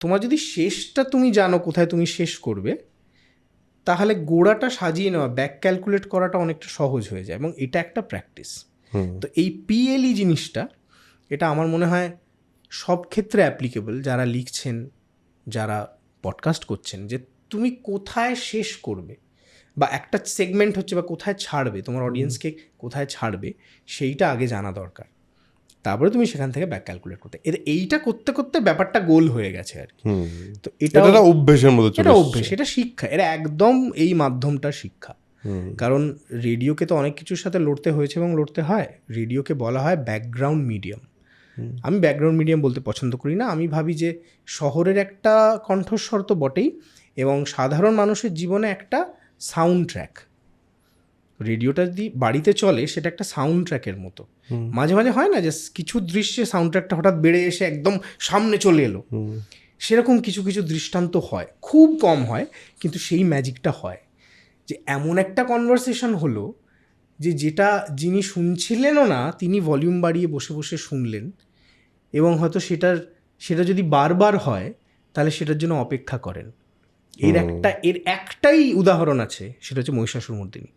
তোমার যদি শেষটা তুমি জানো কোথায় তুমি শেষ করবে, তাহলে গোড়াটা সাজিয়ে নেওয়া, ব্যাক ক্যালকুলেট করাটা অনেকটা সহজ হয়ে যায়, এবং এটা একটা প্র্যাকটিস। তো এই পিএলই জিনিসটা, এটা আমার মনে হয় সব ক্ষেত্রে অ্যাপ্লিকেবল, যারা লিখছেন, যারা পডকাস্ট করছেন, যে তুমি কোথায় শেষ করবে, বা একটা সেগমেন্ট হচ্ছে, বা কোথায় ছাড়বে, তোমার অডিয়েন্সকে কোথায় ছাড়বে, সেইটা আগে জানা দরকার। তারপরে তুমি সেখান থেকে ব্যাক ক্যালকুলেট করতে, এইটা করতে করতে ব্যাপারটা গোল হয়ে গেছে আর কি। তো এটা অভ্যেসের মধ্যে চলে এটা এসেছে। অভ্যেস, এটা শিক্ষা, এটা একদম এই মাধ্যমটা শিক্ষা। কারণ রেডিওকে তো অনেক কিছুর সাথে লড়তে হয়েছে এবং লড়তে হয়। রেডিওকে বলা হয় ব্যাকগ্রাউন্ড মিডিয়াম। আমি ব্যাকগ্রাউন্ড মিডিয়াম বলতে পছন্দ করি না। আমি ভাবি যে শহরের একটা কণ্ঠস্বর তো বটেই, এবং সাধারণ মানুষের জীবনে একটা সাউন্ড ট্র্যাক। রেডিওটা যদি বাড়িতে চলে, সেটা একটা সাউন্ড ট্র্যাকের মতো। মাঝে মাঝে হয় না যে কিছু দৃশ্যে সাউন্ড ট্র্যাকটা হঠাৎ বেড়ে এসে একদম সামনে চলে এলো, সেরকম কিছু কিছু দৃষ্টান্ত হয়, খুব কম হয়, কিন্তু সেই ম্যাজিকটা হয় যে এমন একটা কনভারসেশন হলো যে যেটা যিনি শুনছিলেনও না, তিনি ভলিউম বাড়িয়ে বসে বসে শুনলেন, এবং হয়তো সেটা যদি বারবার হয়, তাহলে সেটার জন্য অপেক্ষা করেন। এর একটাই উদাহরণ আছে, সেটা হচ্ছে মহিষাসুরমর্দিনী।